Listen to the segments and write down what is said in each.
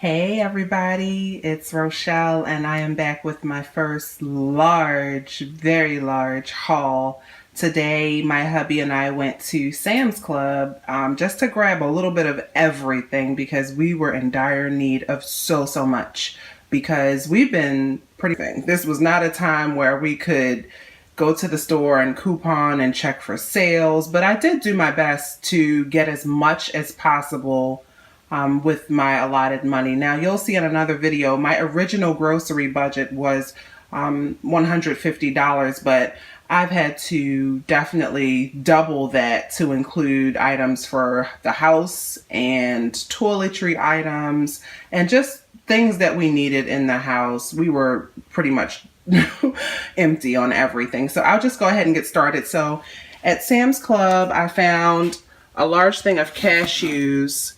Hey everybody, it's Rochelle and I am back with my first large, very large haul. Today my hubby and I went to Sam's Club just to grab a little bit of everything because we were in dire need of so much because we've been pretty thing. This was not a time where we could go to the store and coupon and check for sales, but I did do my best to get as much as possible with my allotted money. Now you'll see in another video, my original grocery budget was $150, but I've had to definitely double that to include items for the house and toiletry items and just things that we needed in the house. We were pretty much empty on everything. So I'll just go ahead and get started. So at Sam's Club, I found a large thing of cashews.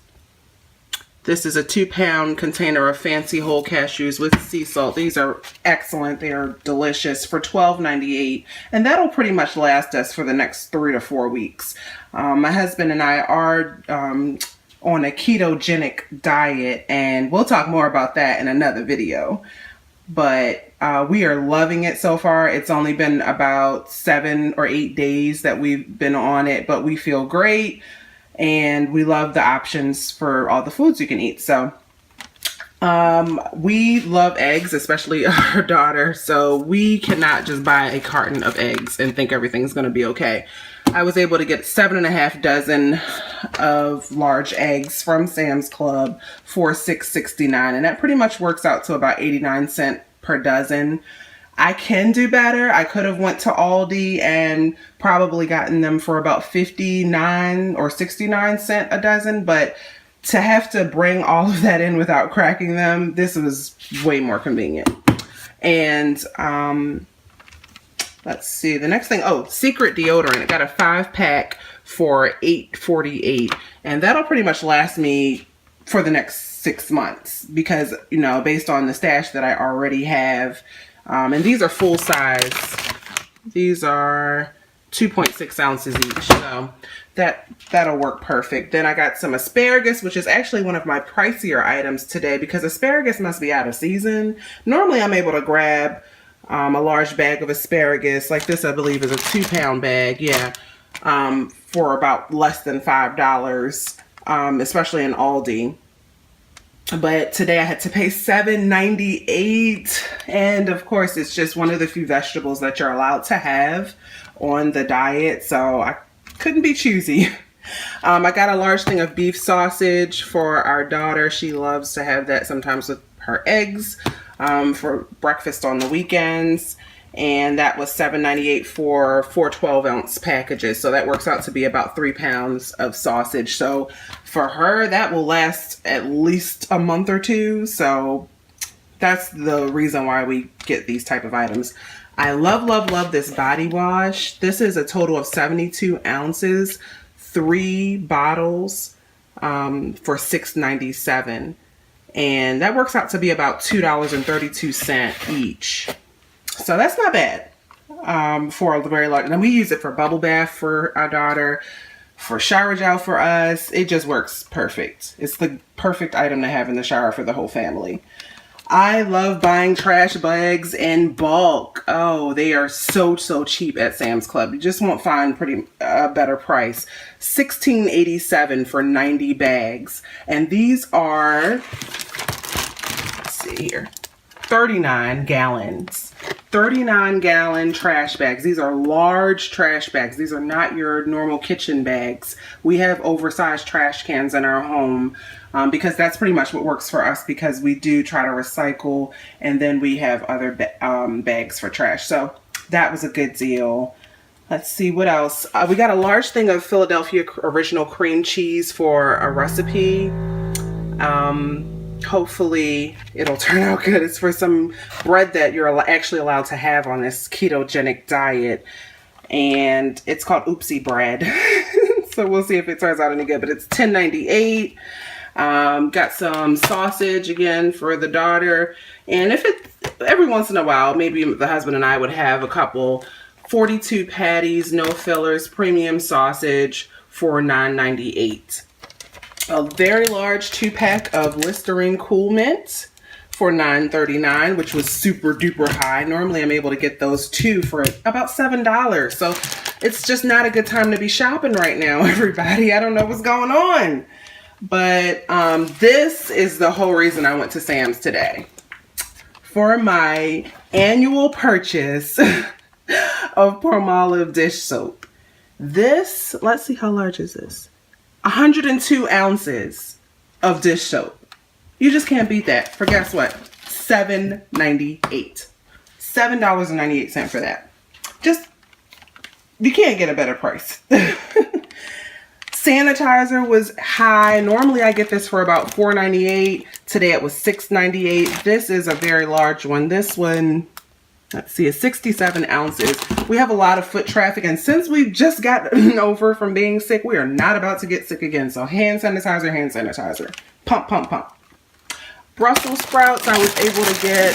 This is a 2-pound container of fancy whole cashews with sea salt. These are excellent. They are delicious for $12.98. And that'll pretty much last us for the next 3 to 4 weeks. My husband and I are on a ketogenic diet, and we'll talk more about that in another video. But we are loving it so far. It's only been about 7 or 8 days that we've been on it, but we feel great. And we love the options for all the foods you can eat. So we love eggs, especially our daughter. So we cannot just buy a carton of eggs and think everything's going to be okay. I was able to get 7.5 dozen of large eggs from Sam's Club for $6.69. And that pretty much works out to about 89 cents per dozen. I can do better. I could have went to Aldi and probably gotten them for about 59 or 69 cents a dozen, but to have to bring all of that in without cracking them, this was way more convenient. And let's see, the next thing, Secret deodorant. I got a 5-pack for $8.48, and that'll pretty much last me for the next 6 months because, you know, based on the stash that I already have. And these are full size. These are 2.6 ounces each. So that'll work perfect. Then I got some asparagus, which is actually one of my pricier items today because asparagus must be out of season. Normally I'm able to grab a large bag of asparagus. Like this, I believe, is a 2-pound bag. Yeah. For about less than $5, especially in Aldi. But today I had to pay $7.98, and of course it's just one of the few vegetables that you're allowed to have on the diet, so I couldn't be choosy. I got a large thing of beef sausage for our daughter. She loves to have that sometimes with her eggs for breakfast on the weekends, and that was $7.98 for 4 12-ounce packages. So that works out to be about 3 pounds of sausage. So for her, that will last at least a month or two. So that's the reason why we get these type of items. I love this body wash. This is a total of 72 ounces, 3 bottles for $6.97. And that works out to be about $2.32 each. So that's not bad for a very large. And we use it for bubble bath for our daughter, for shower gel for us. It just works perfect. It's the perfect item to have in the shower for the whole family. I love buying trash bags in bulk. Oh, they are so cheap at Sam's Club. You just won't find a better price. $16.87 for 90 bags. And these are, let's see here, 39 gallons. 39-gallon trash bags. These are large trash bags. These are not your normal kitchen bags. We have oversized trash cans in our home because that's pretty much what works for us because we do try to recycle, and then we have other bags for trash. So that was a good deal. Let's see what else. We got a large thing of Philadelphia original cream cheese for a recipe. Hopefully it'll turn out good. It's for some bread that you're actually allowed to have on this ketogenic diet, and it's called Oopsie bread. So we'll see if it turns out any good, but it's $10.98. Got some sausage again for the daughter, and every once in a while, maybe the husband and I would have a couple 42 patties, no fillers, premium sausage for $9.98. a very large 2-pack of Listerine Cool Mint for $9.39, which was super duper high. Normally I'm able to get those two for about $7. So it's just not a good time to be shopping right now, everybody. I don't know what's going on. But this is the whole reason I went to Sam's today. For my annual purchase of Palmolive dish soap. This, let's see, how large is this? 102 ounces of dish soap. You just can't beat that for, guess what? $7.98. $7.98 for that. Just, you can't get a better price. Sanitizer was high. Normally I get this for about $4.98. Today it was $6.98. This is a very large one. This one, let's see, is 67 ounces. We have a lot of foot traffic, and since we've just gotten over from being sick, we are not about to get sick again. So hand sanitizer, hand sanitizer. Pump, pump, pump. Brussels sprouts, I was able to get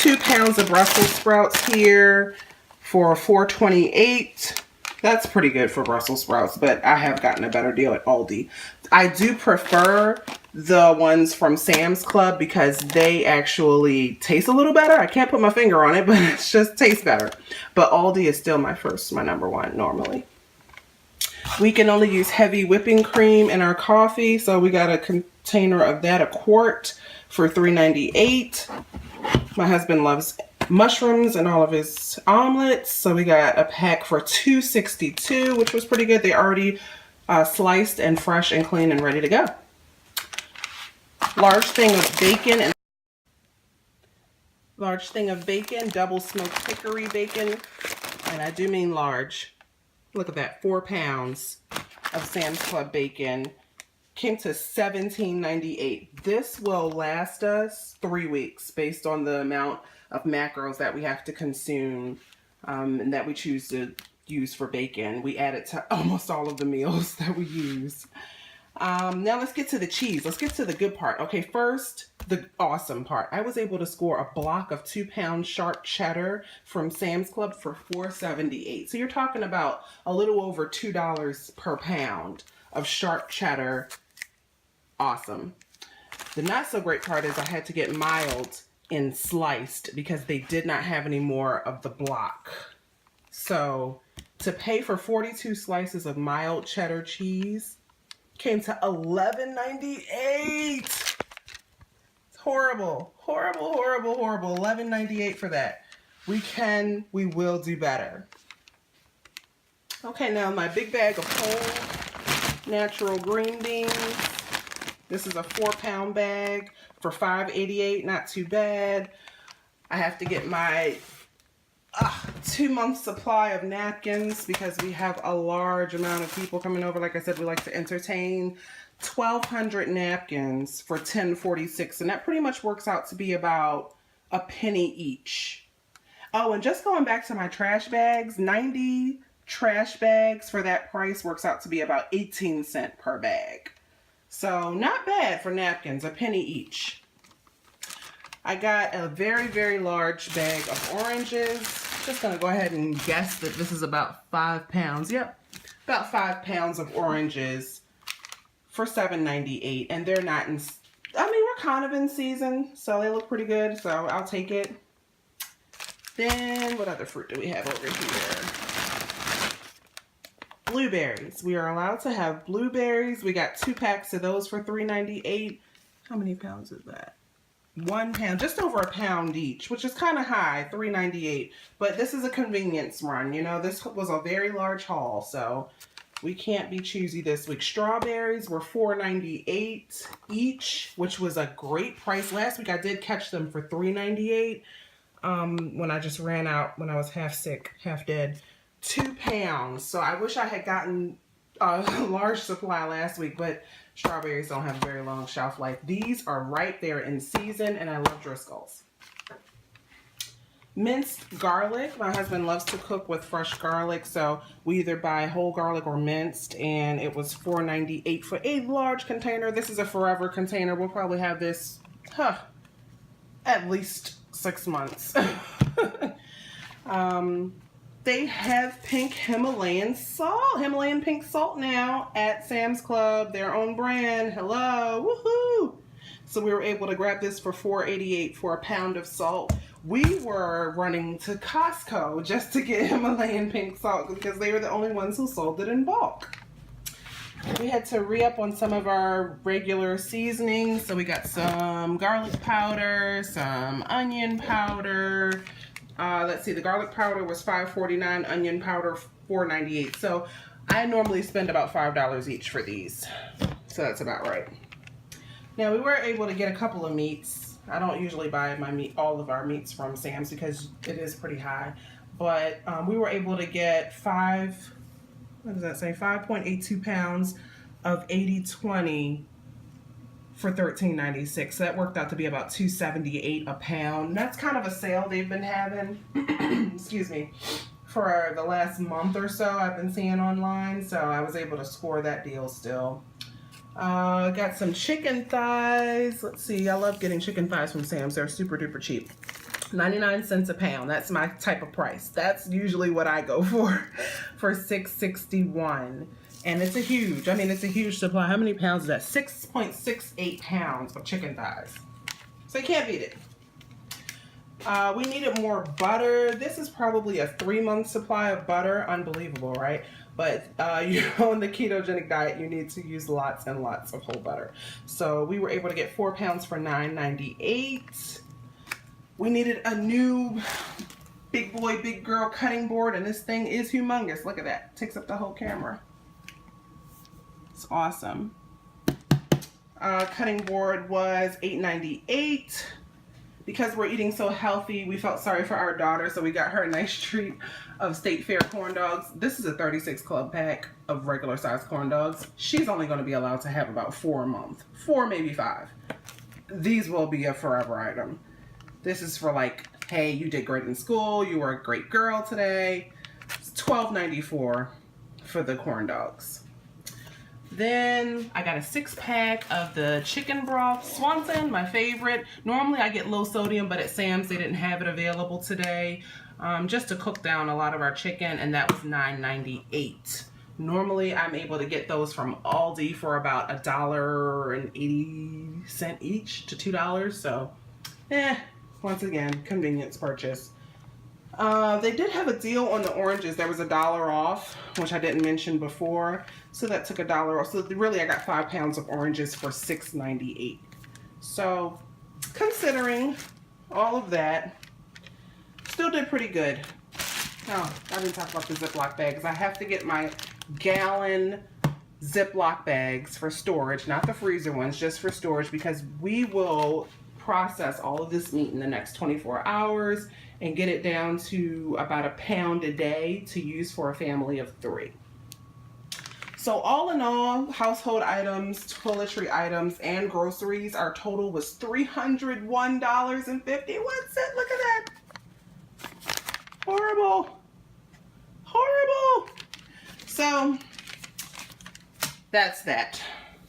2 pounds of Brussels sprouts here for $4.28. That's pretty good for Brussels sprouts, but I have gotten a better deal at Aldi. I do prefer the ones from Sam's Club because they actually taste a little better. I can't put my finger on it, but it just tastes better. But Aldi is still my number one normally. We can only use heavy whipping cream in our coffee, so we got a container of that, a quart, for $3.98. My husband loves mushrooms and all of his omelets, so we got a pack for $2.62, which was pretty good. They already sliced and fresh and clean and ready to go. Large thing of bacon, double smoked hickory bacon, and I do mean large. Look at that, 4 pounds of Sam's Club bacon. Came to $17.98. This will last us 3 weeks based on the amount of macros that we have to consume and that we choose to use for bacon. We add it to almost all of the meals that we use. Now let's get to the cheese. Let's get to the good part. Okay, first, the awesome part. I was able to score a block of 2-pound sharp cheddar from Sam's Club for $4.78. So you're talking about a little over $2 per pound of sharp cheddar. Awesome. The not so great part is I had to get mild and sliced because they did not have any more of the block. So to pay for 42 slices of mild cheddar cheese came to $11.98. It's horrible, horrible, horrible, horrible. $11.98 for that. We will do better. Okay, now my big bag of whole natural green beans. This is a 4-pound bag for $5.88. Not too bad. I have to get my 2-month supply of napkins because we have a large amount of people coming over. Like I said, we like to entertain. 1,200 napkins for $10.46, and that pretty much works out to be about a penny each. Oh, and just going back to my trash bags, 90 trash bags for that price works out to be about 18 cents per bag. So not bad for napkins, a penny each. I got a very, very large bag of oranges. Just gonna go ahead and guess that this is about 5 pounds. Yep, about 5 pounds of oranges for $7.98. And they're not in, I mean, we're kind of in season, so they look pretty good, so I'll take it. Then what other fruit do we have over here? Blueberries. We are allowed to have blueberries. We got 2 packs of those for $3.98. How many pounds is that? 1 pound, just over a pound each, which is kind of high, $3.98. But this is a convenience run. You know, this was a very large haul, so we can't be choosy this week. Strawberries were $4.98 each, which was a great price. Last week I did catch them for $3.98 when I just ran out when I was half sick, half dead. 2 pounds. So I wish I had gotten a large supply last week, but strawberries don't have a very long shelf life. These are right there in season, and I love Driscoll's. Minced garlic. My husband loves to cook with fresh garlic, so we either buy whole garlic or minced, and it was $4.98 for a large container. This is a forever container. We'll probably have this at least 6 months. they have pink Himalayan salt, Himalayan pink salt now at Sam's Club, their own brand. Hello, woohoo! So we were able to grab this for $4.88 for a pound of salt. We were running to Costco just to get Himalayan pink salt because they were the only ones who sold it in bulk. We had to re-up on some of our regular seasonings. So we got some garlic powder, some onion powder. Let's see, the garlic powder was $5.49, onion powder $4.98. So I normally spend about $5 each for these. So that's about right. Now we were able to get a couple of meats. I don't usually buy all of our meats from Sam's because it is pretty high. But we were able to get 5.82 pounds of 80/20 for $13.96. So that worked out to be about $2.78 a pound. That's kind of a sale they've been having, excuse me, for the last month or so I've been seeing online. So I was able to score that deal still. Got some chicken thighs. Let's see, I love getting chicken thighs from Sam's. They're super duper cheap. 99 cents a pound. That's my type of price. That's usually what I go for $6.61. And it's a huge supply. How many pounds is that? 6.68 pounds of chicken thighs. So you can't beat it. We needed more butter. This is probably a 3-month supply of butter. Unbelievable, right? But you're on the ketogenic diet, you need to use lots and lots of whole butter. So we were able to get 4 pounds for $9.98. We needed a new big boy, big girl cutting board, and this thing is humongous. Look at that. Takes up the whole camera. It's awesome. Cutting board was $8.98. Because we're eating so healthy, we felt sorry for our daughter, so we got her a nice treat of State Fair corn dogs. This is a 36 club pack of regular size corn dogs. She's only going to be allowed to have about 4 a month. 4, maybe 5. These will be a forever item. This is for like, hey, you did great in school, you were a great girl today. It's $12.94 for the corn dogs. Then I got a 6-pack of the chicken broth, Swanson, my favorite. Normally I get low sodium, but at Sam's they didn't have it available today. Just to cook down a lot of our chicken, and that was $9.98. Normally I'm able to get those from Aldi for about $1.80 each to $2. So, once again, convenience purchase. They did have a deal on the oranges. There was $1 off, which I didn't mention before. So that took $1 off. So really I got 5 pounds of oranges for $6.98. So considering all of that, still did pretty good. Oh, I didn't talk about the Ziploc bags. I have to get my gallon Ziploc bags for storage, not the freezer ones, just for storage, because we will process all of this meat in the next 24 hours and get it down to about a pound a day to use for a family of 3. So all in all, household items, toiletry items, and groceries, our total was $301.51. Look at that. Horrible. Horrible. So that's that.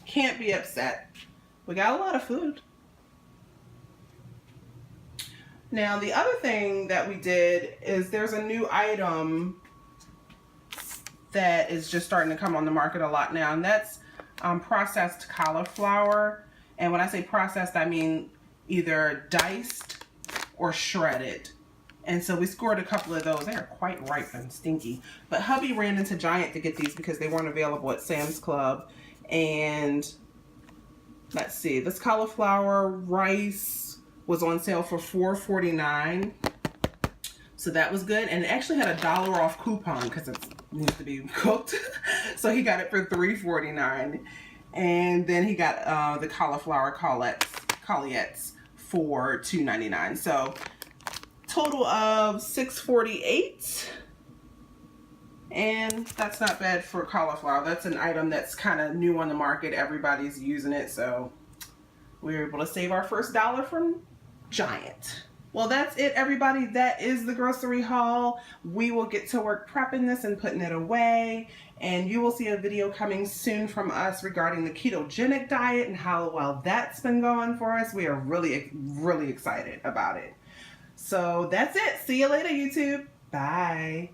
Can't be upset. We got a lot of food. Now, the other thing that we did is there's a new item that is just starting to come on the market a lot now, and that's processed cauliflower. And when I say processed, I mean either diced or shredded. And so we scored a couple of those. They are quite ripe and stinky. But hubby ran into Giant to get these because they weren't available at Sam's Club. And let's see, this cauliflower rice was on sale for $4.49. So that was good. And it actually had a $1 off coupon because it needs to be cooked. So he got it for $3.49. And then he got the cauliflower colettes for $2.99. So total of $6.48. And that's not bad for cauliflower. That's an item that's kind of new on the market. Everybody's using it. So we were able to save our first $1 from Giant. Well, that's it, everybody. That is the grocery haul. We will get to work prepping this and putting it away. And you will see a video coming soon from us regarding the ketogenic diet and how well that's been going for us. We are really, really excited about it. So that's it. See you later, YouTube. Bye.